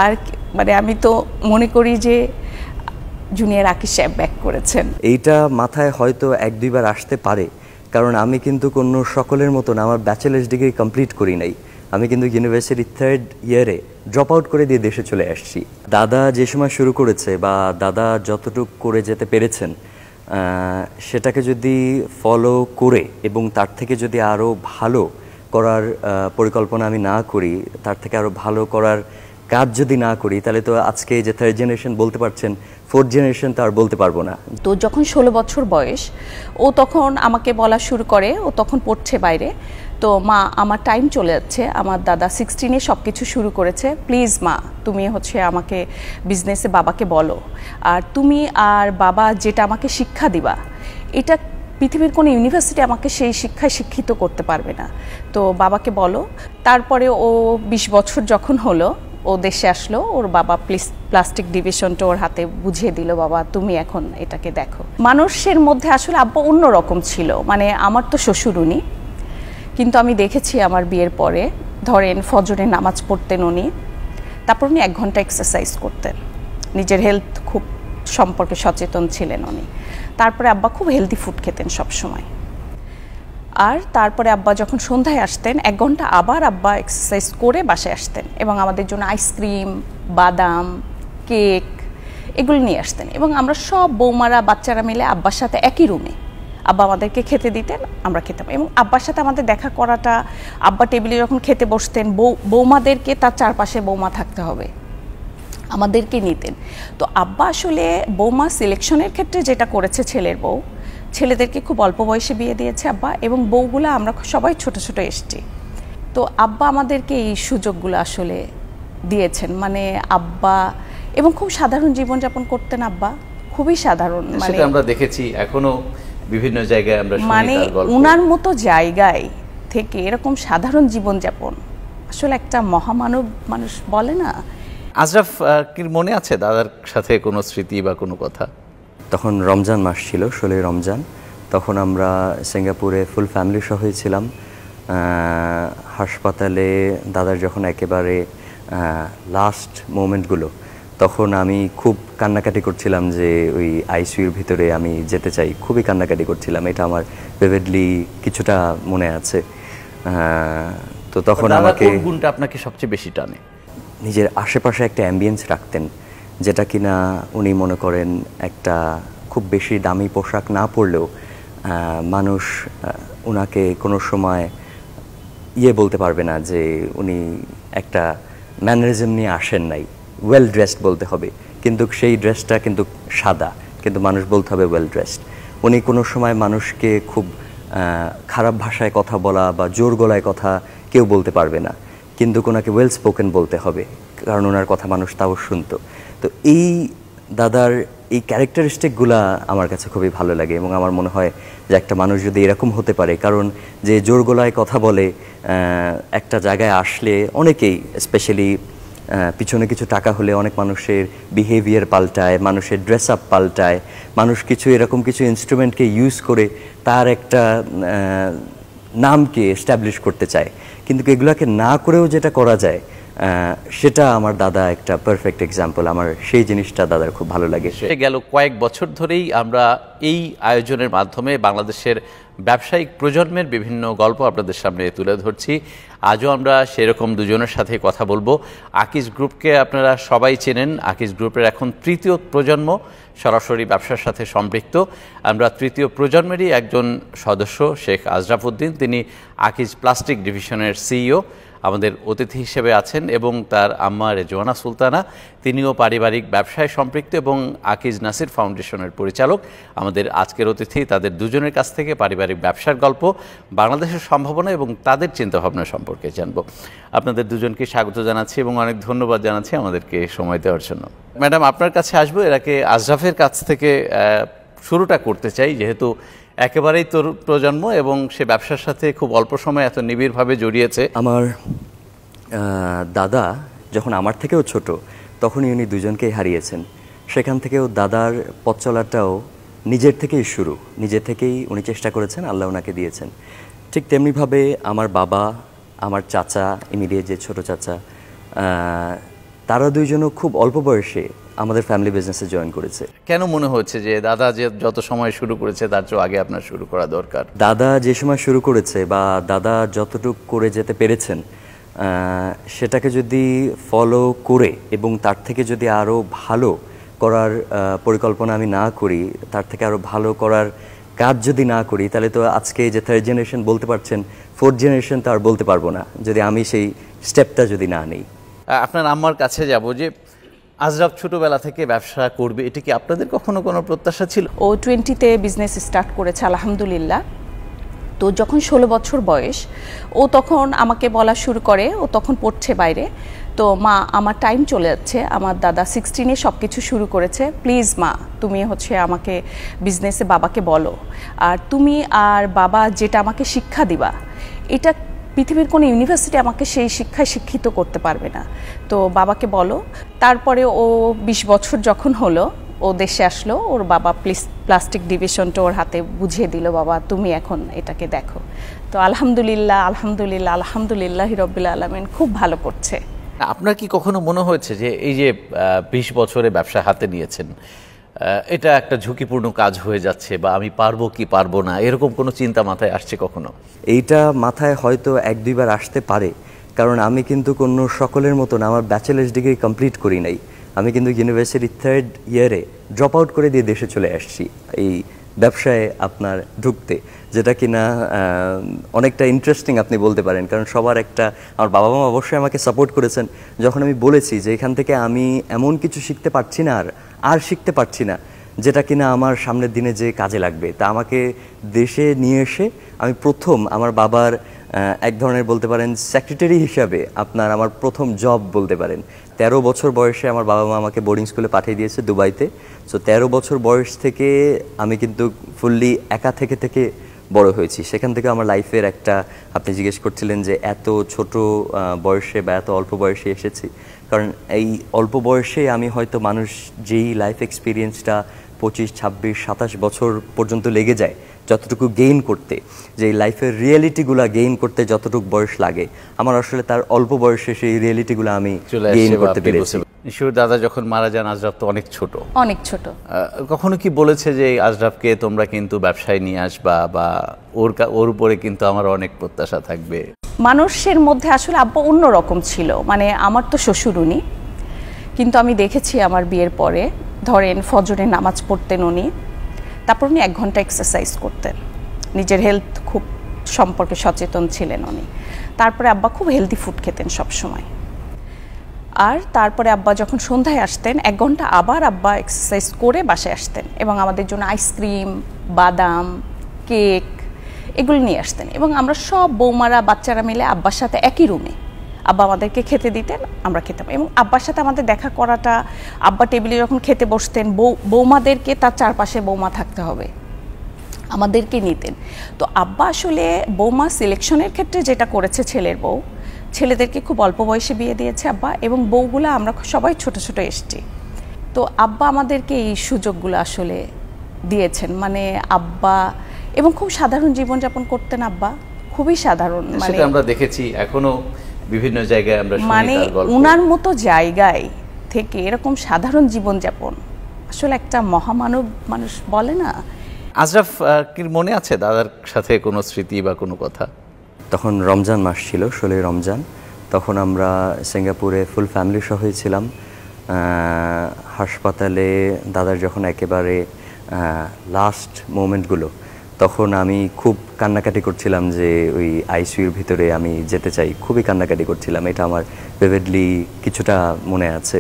আর মানে আমি তো মনে করি যে জুনিয়র আকিজ সাহেব ব্যাক করেছেন। এইটা মাথায় হয়তো 1-2 বার আসতে পারে, কারণ আমি কিন্তু কোনো সকলের মতো না, আমার ব্যাচেলার্স ডিগ্রি কমপ্লিট করি নাই। আমি কিন্তু ইউনিভার্সিটি 3rd ইয়ারে ড্রপ আউট করে দিয়ে দেশে চলে আসছি। দাদা যে সময় শুরু করেছে বা দাদা যতটুকু করে যেতে পেরেছেন, সেটাকে যদি ফলো করে এবং তার থেকে যদি আরও ভালো করার পরিকল্পনা আমি না করি, তার থেকে আরও ভালো করার কাজ যদি না করি, তাহলে তো আজকে যে 3rd জেনারেশন বলতে পারছেন, 4th জেনারেশন তো আর বলতে পারবো না। তো যখন 16 বছর বয়স, ও তখন আমাকে বলা শুরু করে, ও তখন পড়ছে বাইরে। তো মা, আমার টাইম চলে যাচ্ছে, আমার দাদা 16-এ সব কিছু শুরু করেছে, প্লিজ মা তুমি হচ্ছে আমাকে বিজনেসে বাবাকে বলো, আর তুমি আর বাবা যেটা আমাকে শিক্ষা দিবা, এটা পৃথিবীর কোনো ইউনিভার্সিটি আমাকে সেই শিক্ষায় শিক্ষিত করতে পারবে না, তো বাবাকে বলো। তারপরে ও 20 বছর যখন হলো, ও দেশে আসলো, ওর বাবা প্লাস্টিক ডিভিশনটা ওর হাতে বুঝিয়ে দিল, বাবা তুমি এখন এটাকে দেখো। মানুষের মধ্যে আসলে আব্বা অন্যরকম ছিল, মানে আমার তো শ্বশুর উনি, কিন্তু আমি দেখেছি আমার বিয়ের পরে, ধরেন ফজরে নামাজ পড়তেন উনি, তারপর উনি 1 ঘন্টা এক্সারসাইজ করতেন, নিজের হেলথ খুব সম্পর্কে সচেতন ছিলেন উনি। তারপরে আব্বা খুব হেলদি ফুড খেতেন সব সময়। আর তারপরে আব্বা যখন সন্ধ্যায় আসতেন 1 ঘন্টা আবার আব্বা এক্সারসাইজ করে বাসায় আসতেন এবং আমাদের জন্য আইসক্রিম, বাদাম, কেক এগুলো নিয়ে আসতেন, এবং আমরা সব বৌমারা বাচ্চারা মিলে আব্বার সাথে একই রুমে আব্বা আমাদেরকে খেতে দিতেন, আমরা খেতাম। এবং আব্বার সাথে আমাদের দেখা করাটা, আব্বা টেবিলে যখন খেতে বসতেন, বৌমাদেরকে তার চারপাশে বৌমা থাকতে হবে, আমাদেরকে নিতেন। তো আব্বা আসলে বৌমা সিলেকশনের ক্ষেত্রে যেটা করেছে, ছেলের বউ, ছেলেদেরকে খুব অল্প বয়সে বিয়ে দিয়েছে আব্বা, এবং বউগুলো আমরা সবাই ছোট ছোট এসছি। তো আব্বা আমাদেরকে এই সুযোগগুলো আসলে দিয়েছেন, মানে আব্বা, এবং খুব সাধারণ জীবনযাপন করতেন আব্বা, খুবই সাধারণ, মানে আমরা দেখেছি এখনো বিভিন্ন জায়গায় আমরা শুনি, মানে উনার মতো জায়গায় থেকে এরকম সাধারণ জীবনযাপন আসলে একটা মহামানব মানুষ বলে না। আশরাফ কি মনে আছে দাদার সাথে কোনো স্মৃতি বা কোনো কথা? তখন রমজান মাস ছিল, 16 রমজান, তখন আমরা সিঙ্গাপুরে ফুল ফ্যামিলি সহই ছিলাম। হাসপাতালে দাদার যখন একেবারে লাস্ট মোমেন্টগুলো, তখন আমি খুব কান্নাকাটি করছিলাম যে ওই আইসিইউর ভিতরে আমি যেতে চাই, খুবই কান্নাকাটি করছিলাম, এটা আমার ভিভিডলি কিছুটা মনে আছে। তো তখন আমাকে, কোন গুণটা আপনাকে সবচেয়ে বেশি টানে? নিজের আশেপাশে একটা অ্যাম্বিয়েন্স রাখতেন, যেটা কিনা উনি মনে করেন একটা খুব বেশি দামি পোশাক না পরলেও মানুষ ওনাকে কোনো সময় বলতে পারবে না যে উনি একটা ম্যানারিজম নিয়ে আসেন নাই। ওয়েল ড্রেসড বলতে হবে, কিন্তু সেই ড্রেসটা কিন্তু সাদা, কিন্তু মানুষ বলতে হবে ওয়েল ড্রেসড। উনি কোনো সময় মানুষকে খুব খারাপ ভাষায় কথা বলা বা জোর গলায় কথা কেউ বলতে পারবে না, কিন্তু ওনাকে ওয়েল স্পোকেন বলতে হবে, কারণ ওনার কথা মানুষ তাও শুনতো। তো এই দাদার এই ক্যারেক্টারিস্টিকগুলা আমার কাছে খুবই ভালো লাগে, এবং আমার মনে হয় যে একটা মানুষ যদি এরকম হতে পারে, কারণ যে জোর গলায় কথা বলে একটা জায়গায় আসলে অনেকেই, স্পেশালি পিছনে কিছু টাকা হলে অনেক মানুষের বিহেভিয়ার পাল্টায়, মানুষের ড্রেস আপ পাল্টায়, মানুষ কিছু এরকম কিছু ইনস্ট্রুমেন্টকে ইউজ করে তার একটা নামকে এস্টাবলিশ করতে চায়, কিন্তু এগুলাকে না করেও যেটা করা যায়, সেটা আমার দাদা একটা পারফেক্ট এক্সাম্পল। আমার সেই জিনিসটা দাদার খুব ভালো লাগে। গেল কয়েক বছর ধরেই আমরা এই আয়োজনের মাধ্যমে বাংলাদেশের ব্যবসায়িক প্রজন্মের বিভিন্ন গল্প আপনাদের সামনে তুলে ধরছি। আজও আমরা সেরকম দুজনের সাথে কথা বলবো। আকিজ গ্রুপকে আপনারা সবাই চেনেন, আকিজ গ্রুপের এখন 3য় প্রজন্ম সরাসরি ব্যবসার সাথে সম্পৃক্ত। আমরা 3য় প্রজন্মেরই একজন সদস্য শেখ আশরাফ উদ্দিন, তিনি আকিজ প্লাস্টিক ডিভিশনের সিইও, আমাদের অতিথি হিসেবে আছেন, এবং তার আম্মা রেজওয়ানা সুলতানা, তিনিও পারিবারিক ব্যবসায় সম্পৃক্ত এবং আকিজ নাসির ফাউন্ডেশনের পরিচালক। আমাদের আজকের অতিথি, তাদের দুজনের কাছ থেকে পারিবারিক ব্যবসার গল্প, বাংলাদেশের সম্ভাবনা এবং তাদের চিন্তাভাবনা সম্পর্কে জানব। আপনাদের দুজনকে স্বাগত জানাচ্ছি এবং অনেক ধন্যবাদ জানাচ্ছি আমাদেরকে সময় দেওয়ার জন্য। ম্যাডাম, আপনার কাছে আসবো, এর আগে আশরাফের কাছ থেকে শুরুটা করতে চাই, যেহেতু একেবারেই তরুণ প্রজন্ম এবং সে ব্যবসার সাথে খুব অল্প সময় এত নিবিড়ভাবে জড়িয়েছে। আমার দাদা যখন আমার থেকেও ছোট, তখনই উনি দুজনকেই হারিয়েছেন। সেখান থেকেও দাদার পথ চলাটাও নিজের থেকেই শুরু, নিজে থেকেই উনি চেষ্টা করেছেন, আল্লাহ ওনাকে দিয়েছেন। ঠিক তেমনিভাবে আমার বাবা, আমার চাচা, ইমিডিয়েট যে ছোটো চাচা, তারা দুইজনও খুব অল্প বয়সে আমাদের ফ্যামিলি বিজনেসে জয়েন করেছে। কেন মনে হচ্ছে যে দাদা যে যত সময় শুরু করেছে তার চেয়ে আগে আপনার শুরু করা দরকার? দাদা যে সময় শুরু করেছে বা দাদা যতটুকু করে যেতে পেরেছেন সেটাকে যদি ফলো করে এবং তার থেকে যদি আরও ভালো করার পরিকল্পনা আমি না করি, তার থেকে আরও ভালো করার কাজ যদি না করি, তাহলে তো আজকে যে থার্ড জেনারেশন বলতে পারছেন, ফোর্থ জেনারেশন তো আর বলতে পারবো না যদি আমি সেই স্টেপটা যদি না নিই। আপনার আম্মার কাছে যাব যে আজরাফ ছোটবেলা থেকে ব্যবসা করবে, এটা কি আপনাদের কখনো কোনো প্রত্যাশা ছিল? ও 20-তে বিজনেস স্টার্ট করেছে আলহামদুলিল্লাহ। তো যখন 16 বছর বয়স, ও তখন আমাকে বলা শুরু করে, ও তখন পড়ছে বাইরে। তো মা, আমার টাইম চলে যাচ্ছে, আমার দাদা 16-এ সব কিছু শুরু করেছে, প্লিজ মা তুমি আমাকে বিজনেসে বাবাকে বলো, আর তুমি আর বাবা যেটা আমাকে শিক্ষা দিবা, এটা পৃথিবীর কোনো ইউনিভার্সিটি আমাকে সেই শিক্ষায় শিক্ষিত করতে পারবে না, তো বাবাকে বলো। তারপরে ও 20 বছর যখন হলো, ও দেশে আসলো, ওর বাবা প্লাস্টিক ডিভিশনটা ওর হাতে বুঝিয়ে দিল, বাবা তুমি এখন এটাকে দেখো। তো আলহামদুলিল্লাহ আলহামদুলিল্লাহ আলহামদুলিল্লাহ রাব্বিল আলামিন, খুব ভালো করছে। আপনার কি কখনো মনে হয়েছে যে এই যে 20 বছরে ব্যবসা হাতে নিয়েছেন, এটা একটা ঝুঁকিপূর্ণ কাজ হয়ে যাচ্ছে, বা আমি পারবো কি পারবো না, এরকম কোনো চিন্তা মাথায় আসছে কখনো? এইটা মাথায় হয়তো 1-2বার আসতে পারে, কারণ আমি কিন্তু কোনো সকলের মতন আমার ব্যাচেলার্স ডিগ্রি কমপ্লিট করি নাই। আমি কিন্তু ইউনিভার্সিটি 3rd ইয়ারে ড্রপ আউট করে দিয়ে দেশে চলে আসছি এই ব্যবসায় আপনার ঢুকতে, যেটা কিনা অনেকটা ইন্টারেস্টিং আপনি বলতে পারেন। কারণ সবার একটা, আমার বাবা মা অবশ্যই আমাকে সাপোর্ট করেছেন যখন আমি বলেছি যে এখান থেকে আমি এমন কিছু শিখতে পারছি না আর শিখতে পারছি না যেটা কিনা আমার সামনের দিনে যে কাজে লাগবে। তা আমাকে দেশে নিয়ে এসে আমি প্রথম আমার বাবার এক ধরনের বলতে পারেন সেক্রেটারি হিসাবে আপনার আমার প্রথম জব বলতে পারেন। 13 বছর বয়সে আমার বাবা মা আমাকে বোর্ডিং স্কুলে পাঠিয়ে দিয়েছে দুবাইতে। সো 13 বছর বয়স থেকে আমি কিন্তু ফুললি একা থেকে বড় হয়েছি। সেখান থেকে আমার লাইফের একটা, আপনি জিজ্ঞেস করছিলেন যে এত ছোট বয়সে বা এত অল্প বয়সে এসেছি, কারণ এই অল্প বয়সে আমি হয়তো মানুষ যেই লাইফ এক্সপিরিয়েন্সটা 25, 26, 27 বছর পর্যন্ত লেগে যায় যতটুকু গেইন করতে, যে লাইফের রিয়েলিটিগুলো গেইন করতে যতটুকু বয়স লাগে, আমার আসলে তার অল্প বয়সে সেই রিয়েলিটিগুলো আমি গেইন করতে পেরেছি। নিশ্চয় দাদা যখন মারা যান, আজরাফ তো অনেক ছোট। কখনো কি বলেছে যে আজরাফকে তোমরা কিন্তু ব্যবসায় নিয়ে আসবা, বা ওর উপরে কিন্তু আমার অনেক প্রত্যাশা থাকবে? মানুষের মধ্যে আসলে আব্বা অন্যরকম ছিল, মানে আমার তো শ্বশুর উনি, কিন্তু আমি দেখেছি আমার বিয়ের পরে, ধরেন ফজরের নামাজ পড়তেন উনি, তারপর উনি 1 ঘন্টা এক্সারসাইজ করতেন, নিজের হেলথ খুব সম্পর্কে সচেতন ছিলেন উনি। তারপরে আব্বা খুব হেলদি ফুড খেতেন সব সময়। আর তারপরে আব্বা যখন সন্ধ্যায় আসতেন 1 ঘন্টা আবার আব্বা এক্সারসাইজ করে বাসায় আসতেন, এবং আমাদের জন্য আইসক্রিম, বাদাম, কেক এগুলো নিয়ে আসতেন, এবং আমরা সব বৌমারা বাচ্চারা মিলে আব্বার সাথে একই রুমে আব্বা আমাদেরকে খেতে দিতেন, আমরা খেতাম। এবং আব্বার সাথে আমাদের দেখা করাটা, আব্বা টেবিলে যখন খেতে বসতেন, বৌমাদেরকে তার চারপাশে বৌমা থাকতে হবে, আমাদেরকে নিতেন। তো আব্বা আসলে বৌমা সিলেকশনের ক্ষেত্রে যেটা করেছে, ছেলের বউ, ছেলেদেরকে খুব অল্প বয়সে বিয়ে দিয়েছে আব্বা, এবং বউগুলো আমরা সবাই ছোট ছোট এসছি। তো আব্বা আমাদেরকে এই সুযোগগুলো আসলে দিয়েছেন, মানে আব্বা, এবং খুব সাধারণ জীবনযাপন করতেন আব্বা, খুবই সাধারণ, মানে আমরা দেখেছি এখনো বিভিন্ন জায়গায় আমরা শুনি, মানে উনার মতো জায়গায় থেকে এরকম সাধারণ জীবনযাপন, আসলে একটা মহামানব মানুষ বলে না। আজরাফ কি মনে আছে দাদার সাথে কোনো স্মৃতি বা কোনো কথা? তখন রমজান মাস ছিল, 16 রমজান, তখন আমরা সিঙ্গাপুরে ফুল ফ্যামিলি সহই ছিলাম। হাসপাতালে দাদার যখন একেবারে লাস্ট মোমেন্টগুলো, তখন আমি খুব কান্নাকাটি করছিলাম যে ওই আইসিইউর ভিতরে আমি যেতে চাই, খুবই কান্নাকাটি করছিলাম, এটা আমার ভিভিডলি কিছুটা মনে আছে।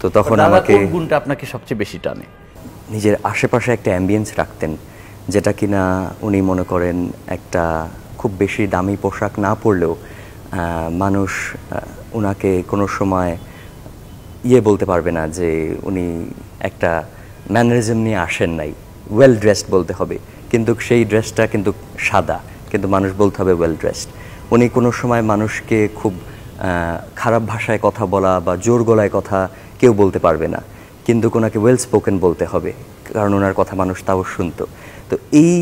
তো তখন আমাকে, কোন গুণটা আপনাকে সবচেয়ে বেশি টানে? নিজের আশেপাশে একটা অ্যাম্বিয়েন্স রাখতেন, যেটা কিনা উনি মনে করেন একটা খুব বেশি দামি পোশাক না পরলেও মানুষ উনাকে কোনো সময় বলতে পারবে না যে উনি একটা ম্যানারিজম নিয়ে আসেন নাই। ওয়েল ড্রেসড বলতে হবে, কিন্তু সেই ড্রেসটা কিন্তু সাদা, কিন্তু মানুষ বলতে হবে ওয়েল ড্রেসড। উনি কোনো সময় মানুষকে খুব খারাপ ভাষায় কথা বলা বা জোর গলায় কথা কেউ বলতে পারবে না, কিন্তু ওনাকে ওয়েল স্পোকেন বলতে হবে, কারণ ওনার কথা মানুষ তাও শুনতো। তো এই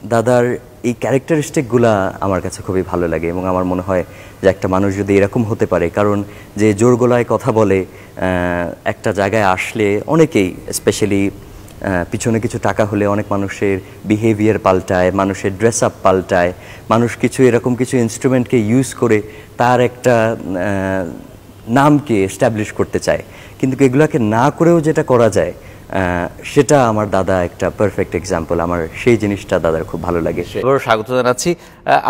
দাদার এই ক্যারেক্টারিস্টিকগুলা আমার কাছে খুবই ভালো লাগে এবং আমার মনে হয় যে একটা মানুষ যদি এরকম হতে পারে, কারণ যে জোর গলায় কথা বলে একটা জায়গায় আসলে অনেকেই স্পেশালি পিছনে কিছু টাকা হলে অনেক মানুষের বিহেভিয়ার পাল্টায়, মানুষের ড্রেস আপ পাল্টায়, মানুষ কিছু এরকম কিছু ইনস্ট্রুমেন্টকে ইউজ করে তার একটা নামকে এস্টাবলিশ করতে চায়, কিন্তু এগুলাকে না করেও যেটা করা যায় সেটা আমার দাদা একটা পারফেক্ট এক্সাম্পল। আমার সেই জিনিসটা দাদার খুব ভালো লাগে। স্বাগত জানাচ্ছি।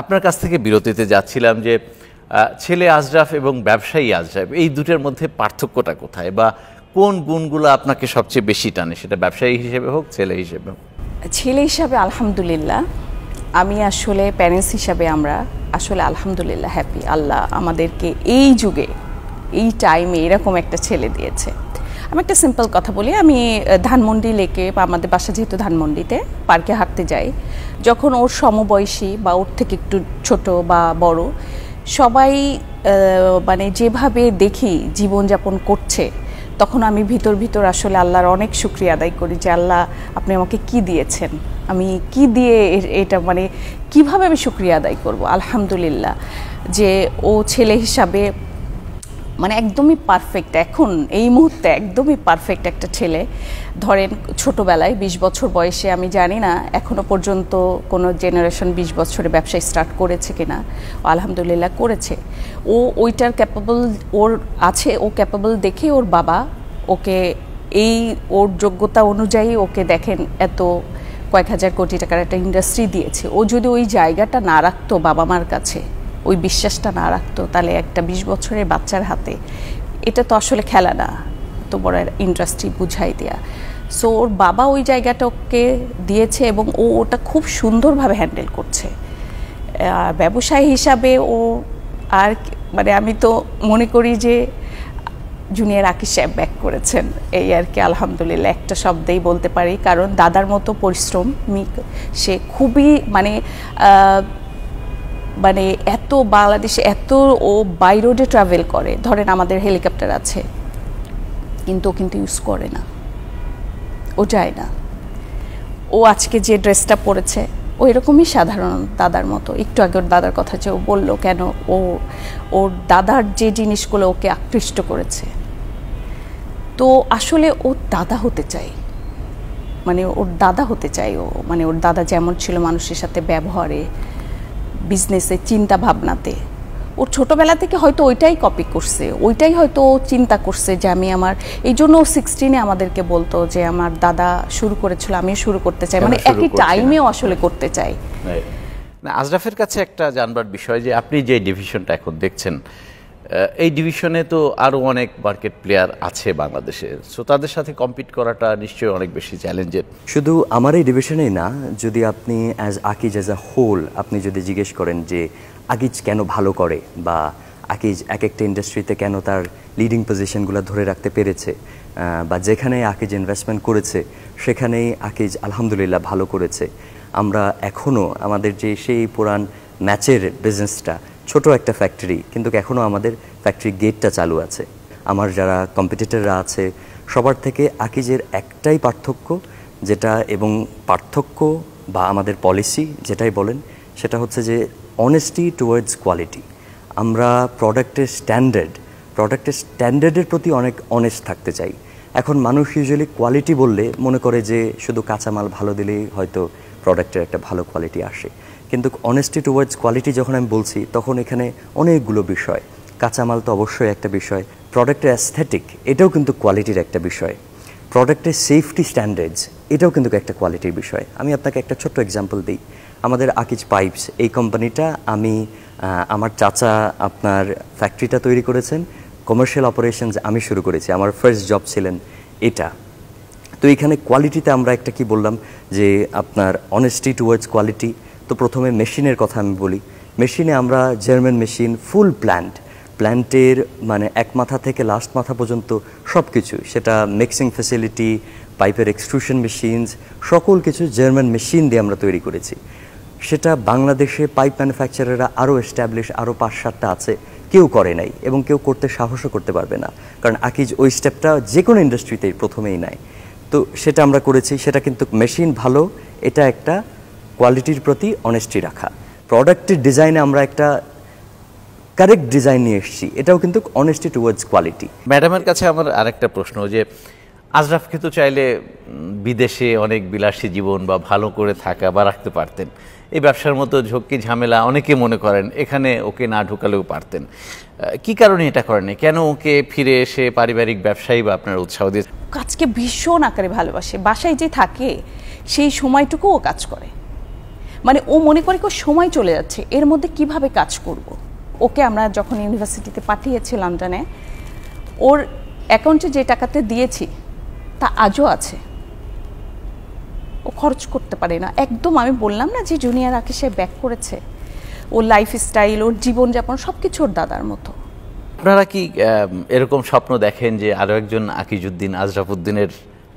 আপনার কাছ থেকে বিরতিতে যাচ্ছিলাম যে ছেলে আজরাফ এবং ব্যবসায়ী আজরাফ, এই দুটোর মধ্যে পার্থক্যটা কোথায়, বা কোন গুণগুলো আপনাকে সবচেয়ে বেশি টানে, সেটা ব্যবসায়ী হিসেবে হোক ছেলে হিসেবে হোক? ছেলে হিসাবে আলহামদুলিল্লাহ, আমি আসলে প্যারেন্টস হিসাবে আমরা আসলে আলহামদুলিল্লাহ হ্যাপি। আল্লাহ আমাদেরকে এই যুগে এই টাইমে এরকম একটা ছেলে দিয়েছে। আমি একটা সিম্পল কথা বলি, আমি ধানমন্ডি লেকে, বা আমাদের বাসা যেহেতু ধানমন্ডিতে, পার্কে হাঁটতে যাই, যখন ওর সমবয়সী বা ওর থেকে একটু ছোট বা বড় সবাই মানে যেভাবে দেখি জীবনযাপন করছে, তখন আমি ভিতর ভিতর আসলে আল্লাহর অনেক শুকরিয়া আদায় করি যে আল্লাহ আপনি আমাকে কি দিয়েছেন, আমি কি দিয়ে এটা মানে কিভাবে আমি শুকরিয়া আদায় করব। আলহামদুলিল্লাহ যে ও ছেলে হিসাবে মানে একদমই পারফেক্ট, এখন এই মুহূর্তে একদমই পারফেক্ট একটা ছেলে। ধরেন ছোটোবেলায় 20 বছর বয়সে, আমি জানি না এখনও পর্যন্ত কোনো জেনারেশন 20 বছরে ব্যবসায় স্টার্ট করেছে কিনা, আলহামদুলিল্লাহ করেছে। ও ওইটার ক্যাপাবল ওর আছে, ও ক্যাপাবল দেখে ওর বাবা ওকে এই ওর যোগ্যতা অনুযায়ী ওকে দেখেন এত কয়েক হাজার কোটি টাকার একটা ইন্ডাস্ট্রি দিয়েছে। ও যদি ওই জায়গাটা না রাখতো বাবা মার কাছে, ওই বিশ্বাসটা না রাখতো, তাহলে একটা 20 বছরের বাচ্চার হাতে এটা তো আসলে খেলা না, তো বড় ইন্ডাস্ট্রি বুঝাই দেয়া। সো ওর বাবা ওই জায়গাটা ওকে দিয়েছে এবং ও ওটা খুব সুন্দরভাবে হ্যান্ডেল করছে। ব্যবসায়ী হিসাবে ও আর মানে আমি তো মনে করি যে জুনিয়র আকিজ সাহেব ব্যাক করেছেন, এই আর কি। আলহামদুলিল্লাহ একটা শব্দেই বলতে পারি, কারণ দাদার মতো পরিশ্রমী সে খুবই মানে মানে এত বাংলাদেশে এত ও বাই রোডে ট্রাভেল করে, ধরেন আমাদের হেলিকপ্টার আছে কিন্তু ও কিন্তু ইউজ করে না, ও যায় না। ও আজকে যে ড্রেসটা পরেছে ও এরকমই সাধারণ দাদার মতো। একটু আগে ওর দাদার কথা যে ও বললো কেন ওর দাদার যে জিনিসগুলো ওকে আকৃষ্ট করেছে, তো আসলে ওর দাদা হতে চাই, মানে ওর দাদা হতে চাই ও, মানে ওর দাদা যেমন ছিল মানুষের সাথে ব্যবহারে, বিজনেসে, চিন্তা ভাবনাতে, ওর ছোটোবেলা থেকে হয়তো ওইটাই কপি করছে, ওইটাই হয়তো ও চিন্তা করছে যে আমি আমার, এই জন্য ও 16-এ আমাদেরকে বলতো যে আমার দাদা শুরু করেছিল আমিও শুরু করতে চাই, মানে একই টাইমেও আসলে করতে চাই। না, আজরাফের কাছে একটা জানবার বিষয় যে আপনি যে ডিভিশনটা এখন দেখছেন, এই ডিভিশনে তো আরও অনেক মার্কেট প্লেয়ার আছে বাংলাদেশে, সো তাদের সাথে কম্পিট করাটা নিশ্চয়ই অনেক বেশি চ্যালেঞ্জের। শুধু আমার এই ডিভিশনেই না, যদি আপনি অ্যাজ আকিজ অ্যাজ আ হোল আপনি যদি জিজ্ঞেস করেন যে আকিজ কেন ভালো করে, বা আকিজ এক একটা ইন্ডাস্ট্রিতে কেন তার লিডিং পজিশনগুলো ধরে রাখতে পেরেছে, বা যেখানে আকিজ ইনভেস্টমেন্ট করেছে সেখানেই আকিজ আলহামদুলিল্লাহ ভালো করেছে। আমরা এখনও আমাদের যে সেই পুরান ম্যাচের বিজনেসটা, ছোট একটা ফ্যাক্টরি, কিন্তু এখনও আমাদের ফ্যাক্টরি গেটটা চালু আছে। আমার যারা কম্পিটিটররা আছে সবার থেকে আকিজের একটাই পার্থক্য, যেটা এবং পার্থক্য বা আমাদের পলিসি যেটাই বলেন, সেটা হচ্ছে যে অনেস্টি টুয়ার্ডস কোয়ালিটি। আমরা প্রোডাক্টের স্ট্যান্ডার্ডের প্রতি অনেক অনেস্ট থাকতে চাই। এখন মানুষ ইউজুয়ালি কোয়ালিটি বললে মনে করে যে শুধু কাঁচামাল ভালো দিলেই হয়তো প্রোডাক্টের একটা ভালো কোয়ালিটি আসে, কিন্তু অনেস্টি টুয়ার্ডস কোয়ালিটি যখন আমি বলছি তখন এখানে অনেকগুলো বিষয়। কাঁচামাল তো অবশ্যই একটা বিষয়, প্রোডাক্টের অ্যাস্থেটিক এটাও কিন্তু কোয়ালিটির একটা বিষয়, প্রোডাক্টের সেফটি স্ট্যান্ডার্ডস এটাও কিন্তু একটা কোয়ালিটির বিষয়। আমি আপনাকে একটা ছোট্ট এক্সাম্পল দিই। আমাদের আকিজ পাইপস এই কোম্পানিটা, আমি আমার চাচা আপনার ফ্যাক্টরিটা তৈরি করেছেন, কমার্শিয়াল অপারেশনস আমি শুরু করেছি, আমার ফার্স্ট জব ছিলেন এটা। তো এখানে কোয়ালিটিতে আমরা একটা কি বললাম যে আপনার অনেস্টি টুয়ার্ডস কোয়ালিটি। তো প্রথমে মেশিনের কথা আমি বলি। মেশিনে আমরা জার্মান মেশিন, ফুল প্ল্যান্টের মানে এক মাথা থেকে লাস্ট মাথা পর্যন্ত সব কিছু, সেটা মিক্সিং ফ্যাসিলিটি, পাইপের এক্সট্রুশন মেশিনস, সকল কিছু জার্মান মেশিন দিয়ে আমরা তৈরি করেছি। সেটা বাংলাদেশে পাইপ ম্যানুফ্যাকচারাররা আরও এস্টাবলিশ আরও 5-7টা আছে, কেউ করে নাই এবং কেউ করতে সাহসও করতে পারবে না, কারণ আকিজ ওই স্টেপটা যে কোনো ইন্ডাস্ট্রিতেই প্রথমেই নেয়। তো সেটা আমরা করেছি, সেটা কিন্তু মেশিন ভালো, এটা একটা কোয়ালিটির প্রতি অনেস্টি রাখা। প্রোডাক্টের ডিজাইনে আমরা একটা কারেক্ট ডিজাইন নিয়ে এসেছি, এটাও কিন্তু অনেস্টি টুয়ার্ডস কোয়ালিটি। ম্যাডামের কাছে আমার আরেকটা প্রশ্ন, যে আশরাফকে তো চাইলে বিদেশে অনেক বিলাসী জীবন বা ভালো করে থাকা বা রাখতে পারতেন, এই ব্যবসার মতো ঝক্কি ঝামেলা অনেকে মনে করেন এখানে ওকে না ঢুকালেও পারতেন, কি কারণে এটা করেনি? কেন ওকে ফিরে এসে পারিবারিক ব্যবসায়ী বা আপনার উৎসাহ দিয়ে? কাজকে ভীষণ আকারে ভালোবাসে, বাসায় যে থাকে সেই সময়টুকু ও কাজ করে, মানে ও মনে করে সময় চলে যাচ্ছে, এর মধ্যে কিভাবে কাজ করব। ওকে আমরা যখন ইউনিভার্সিটিতে পাঠিয়েছি লন্ডনে, ওর অ্যাকাউন্টে যে টাকাতে দিয়েছি তা আজও আছে, ও খরচ করতে পারে না একদম। আমি বললাম না যে জুনিয়র আঁকি সে ব্যাক করেছে, ওর লাইফস্টাইল, ওর জীবনযাপন সব কিছু ওর দাদার মতো। আপনারা কি এরকম স্বপ্ন দেখেন যে আরো একজন আকিজউদ্দিন আশরাফুদ্দিনের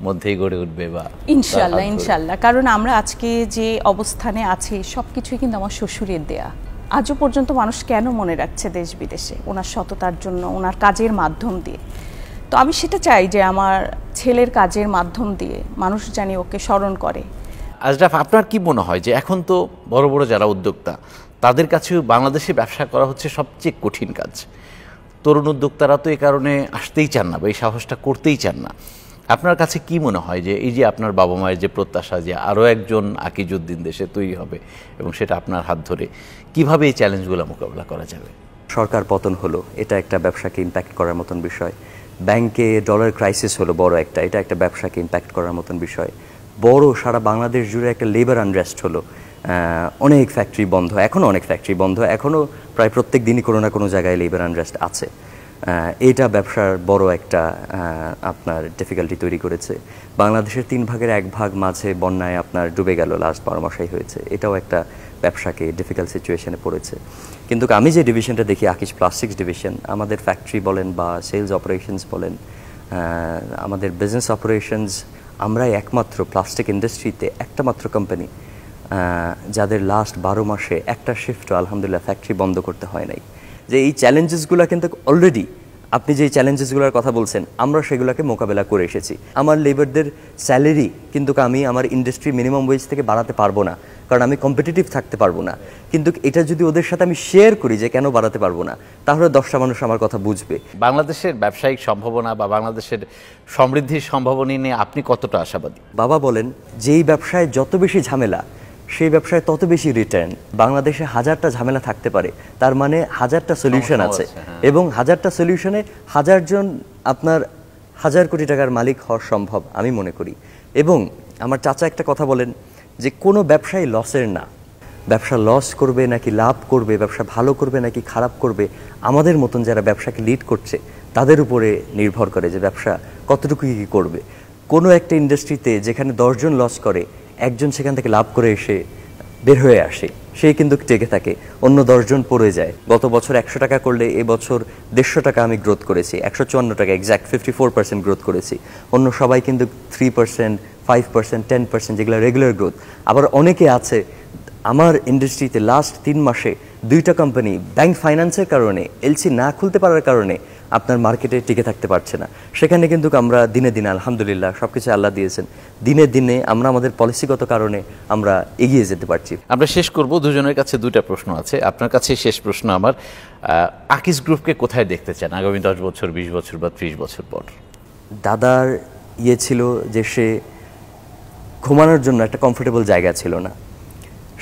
মধ্যেই গড়ে উঠবে? বা ইনশাল্লাহ, ইনশাল্লাহ, কারণ আমরা আজকে যে অবস্থানে আছি সব কিছুই কিন্তু আমার শ্বশুরের দেয়া। আজও পর্যন্ত মানুষ কেন মনে রাখছে দেশ বিদেশে ওনার সততার জন্য, ওনার কাজের মাধ্যম দিয়ে। তো আমি সেটা চাই যে আমার ছেলের কাজের মাধ্যম দিয়ে মানুষ জানি ওকে স্মরণ করে। আশরাফ, আপনার কি মনে হয় যে এখন তো বড় বড় যারা উদ্যোক্তা তাদের কাছেও বাংলাদেশে ব্যবসা করা হচ্ছে সবচেয়ে কঠিন কাজ, তরুণ উদ্যোক্তারা তো এই কারণে আসতেই চান না বা এই সাহসটা করতেই চান না। আপনার কাছে কি মনে হয় যে এই যে আপনার বাবা মায়ের যে প্রত্যাশা যে আরও একজন আকিজউদ্দিন দেশে তৈরি হবে এবং সেটা আপনার হাত ধরে, কিভাবে এই চ্যালেঞ্জগুলো মোকাবেলা করা যাবে? সরকার পতন হলো, এটা একটা ব্যবসাকে ইম্প্যাক্ট করার মতন বিষয়। ব্যাংকে ডলার ক্রাইসিস হলো বড় একটা, এটা একটা ব্যবসাকে ইম্প্যাক্ট করার মতন বিষয়। বড় সারা বাংলাদেশ জুড়ে একটা লেবার আনরেস্ট হলো, অনেক ফ্যাক্টরি বন্ধ, এখনও অনেক ফ্যাক্টরি বন্ধ, এখনও প্রায় প্রত্যেক দিনই কোনো না কোনো জায়গায় লেবার আনরেস্ট আছে। এটা ব্যবসার বড় একটা আপনার ডিফিকাল্টি তৈরি করেছে। বাংলাদেশের 3 ভাগের 1 ভাগ মাঝে বন্যায় আপনার ডুবে গেল, লাস্ট 12 মাসেই হয়েছে, এটাও একটা ব্যবসাকে ডিফিকাল্ট সিচুয়েশনে পড়েছে। কিন্তু আমি যে ডিভিশনটা দেখি আকিজ প্লাস্টিক্স ডিভিশন, আমাদের ফ্যাক্টরি বলেন বা সেলস অপারেশনস বলেন, আমাদের বিজনেস অপারেশনস, আমরাই একমাত্র প্লাস্টিক ইন্ডাস্ট্রিতে একটা মাত্র কোম্পানি যাদের লাস্ট 12 মাসে একটা শিফটও আলহামদুলিল্লাহ ফ্যাক্টরি বন্ধ করতে হয় নাই। যে এই চ্যালেঞ্জেসগুলো কিন্তু অলরেডি আপনি যে চ্যালেঞ্জেসগুলোর কথা বলছেন আমরা সেগুলোকে মোকাবেলা করে এসেছি। আমার লেবারদের স্যালারি কিন্তু আমি আমার ইন্ডাস্ট্রি মিনিমাম ওয়েজ থেকে বাড়াতে পারবো না, কারণ আমি কম্পিটিটিভ থাকতে পারবো না। কিন্তু এটা যদি ওদের সাথে আমি শেয়ার করি যে কেন বাড়াতে পারবো না, তাহলে 10টা মানুষ আমার কথা বুঝবে। বাংলাদেশের ব্যবসায়িক সম্ভাবনা বা বাংলাদেশের সমৃদ্ধির সম্ভাবনা নিয়ে আপনি কতটা আশাবাদী? বাবা বলেন যেই ব্যবসায় যত বেশি ঝামেলা সেই ব্যবসায় তত বেশি রিটার্ন। বাংলাদেশে 1000টা ঝামেলা থাকতে পারে, তার মানে 1000টা সলিউশন আছে, এবং 1000টা সলিউশনে 1000 জন আপনার 1000 কোটি টাকার মালিক হওয়া সম্ভব আমি মনে করি। এবং আমার চাচা একটা কথা বলেন যে কোনো ব্যবসায় লসের না, ব্যবসা লস করবে নাকি লাভ করবে, ব্যবসা ভালো করবে নাকি খারাপ করবে, আমাদের মতন যারা ব্যবসাকে লিড করছে তাদের উপরে নির্ভর করে যে ব্যবসা কতটুকু কী করবে। কোনো একটা ইন্ডাস্ট্রিতে যেখানে 10 জন লস করে, একজন সেখান থেকে লাভ করে এসে বের হয়ে আসে, সে কিন্তু টেকে থাকে, অন্য 10 জন পড়ে যায়। গত বছর 100 টাকা করলে এবছর 150 টাকা আমি গ্রোথ করেছি, 154 টাকা এক্স্যাক্ট 54% গ্রোথ করেছি। অন্য সবাই কিন্তু 3%, 5%, 10% যেগুলো রেগুলার গ্রোথ। আবার অনেকে আছে আমার ইন্ডাস্ট্রিতে লাস্ট 3 মাসে 2টা কোম্পানি ব্যাংক ফাইন্যান্সের কারণে, এলসি না খুলতে পারার কারণে আপনার মার্কেটে টিকে থাকতে পারছে না। সেখানে কিন্তু আমরা দিনে দিনে আলহামদুলিল্লাহ সব কিছু আল্লাহ দিয়েছেন, দিনে দিনে আমরা আমাদের পলিসিগত কারণে আমরা এগিয়ে যেতে পারছি। আমরা শেষ করব, দুজনের কাছে 2টা প্রশ্ন আছে। আপনার কাছে শেষ প্রশ্ন আমার, আকিজ গ্রুপকে কোথায় দেখতে চান আগামী 10 বছর, 20 বছর বা 30 বছর পর? দাদার ছিল যে সে ঘুমানোর জন্য একটা কমফোর্টেবল জায়গা ছিল না,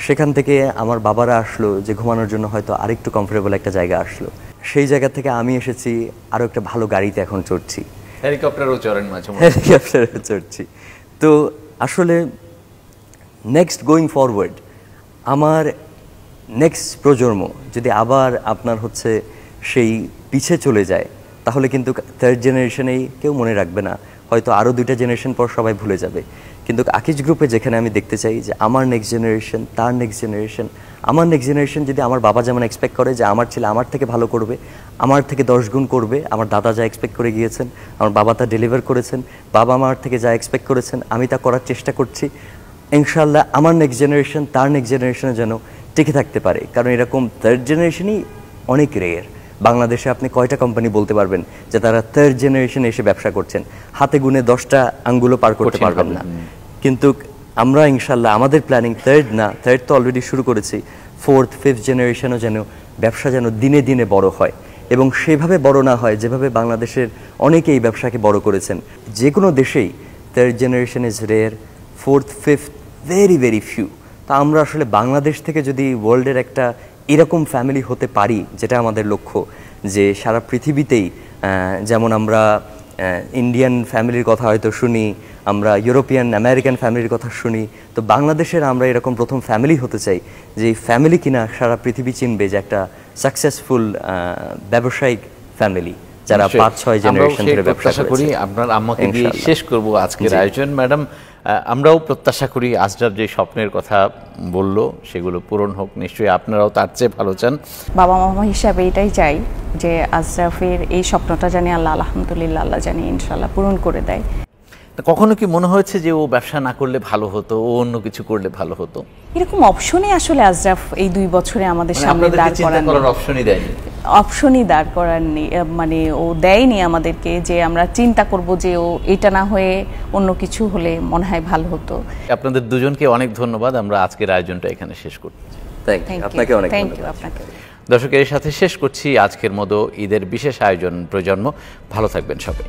সেখান থেকে আমার বাবারা আসলো যে ঘুমানোর জন্য হয়তো আরেকটু কমফোর্টেবল একটা জায়গা আসলো, সেই জায়গা থেকে আমি এসেছি আরও একটা ভালো গাড়িতে এখন চড়ছি, হেলিকপ্টারও চড়েন মাঝে মাঝে। হেলিকপ্টারে চড়ছি। তো আসলে নেক্সট গোয়িং ফরওয়ার্ড আমার নেক্সট প্রজন্ম যদি আবার আপনার হচ্ছে সেই পিছে চলে যায়, তাহলে কিন্তু 3rd জেনারেশনেই কেউ মনে রাখবে না, হয়তো আরও 2টা জেনারেশন পর সবাই ভুলে যাবে। কিন্তু আকিজ গ্রুপে যেখানে আমি দেখতে চাই যে আমার নেক্সট জেনারেশন, তার নেক্সট জেনারেশন, আমার নেক্সট জেনারেশন যদি আমার বাবা যেমন এক্সপেক্ট করে যে আমার ছেলে আমার থেকে ভালো করবে, আমার থেকে 10 গুণ করবে, আমার দাদা যা এক্সপেক্ট করে গিয়েছেন আমার বাবা তা ডেলিভার করেছেন, বাবা আমার থেকে যা এক্সপেক্ট করেছেন আমি তা করার চেষ্টা করছি, ইনশাআল্লাহ আমার নেক্সট জেনারেশন তার নেক্সট জেনারেশনে যেন টিকে থাকতে পারে। কারণ এরকম 3rd জেনারেশনই অনেক রেয়ার। বাংলাদেশে আপনি কয়টা কোম্পানি বলতে পারবেন যে তারা 3rd জেনারেশনে এসে ব্যবসা করছেন? হাতে গুনে 10টা আঙ্গুলও পার করতে পারবেন না। কিন্তু আমরা ইনশাল্লাহ আমাদের প্ল্যানিং থার্ড তো অলরেডি শুরু করেছি, 4th 5th জেনারেশনও যেন ব্যবসা যেন দিনে দিনে বড় হয়, এবং সেভাবে বড় না হয় যেভাবে বাংলাদেশের অনেকেই ব্যবসাকে বড় করেছেন। যে কোনো দেশেই 3rd generation is rare, 4th 5th very very few. তা আমরা আসলে বাংলাদেশ থেকে যদি ওয়ার্ল্ডের একটা এরকম ফ্যামিলি হতে পারি, যেটা আমাদের লক্ষ্য, যে সারা পৃথিবীতেই যেমন আমরা ইন্ডিয়ান ফ্যামিলির কথা হয়তো শুনি, আমরা ইউরোপিয়ান আমেরিকান ফ্যামিলির কথা শুনি, তো বাংলাদেশের আমরা এরকম প্রথম ফ্যামিলি হতে চাই যে ফ্যামিলি কিনা সারা পৃথিবী চিনবে, যে একটা সাকসেসফুল ব্যবসায়িক ফ্যামিলি যারা 5-6 জেনারেশন ধরে ব্যবসা করি। আপনার আম্মাকে দিয়ে শেষ করব আজকের আয়োজন। ম্যাডাম, আমরাও প্রত্যাশা করি আজরার যে স্বপ্নের কথা বলল সেগুলো পূরণ হোক, নিশ্চয়ই আপনারাও তার চেয়ে ভালো চান। বাবা মামা হিসাবে এটাই চাই যে আজরাফের এই স্বপ্নটা জানি আল্লাহ আলহামদুলিল্লাহ আল্লাহ জানি ইনশাল্লাহ পূরণ করে দেয়। কখনো কি মনে হয়েছে যে ও ব্যবসা না করলে ভালো হতো, ও অন্য কিছু করলে ভালো হতো? এরকম অপশনই আসলে আজরাফ এই 2 বছরে আমাদের সামনে দাঁড় অপশনই দেয়নি, অপশনই দাঁড় করাননি, মানে ও দেয়নি আমাদেরকে যে আমরা চিন্তা করব যে ও এটা না হয়ে অন্য কিছু হলে মনে হয় ভালো হতো। আপনাদের দুজনকে অনেক ধন্যবাদ। আমরা আজকের আয়োজনটা এখানে শেষ করছি। আপনাকে অনেক থ্যাংক ইউ ধন্যবাদ। আপনাকে। দর্শকের সাথে শেষ করছি আজকের মতো ঈদের বিশেষ আয়োজন প্রজন্ম। ভালো থাকবেন সবাই।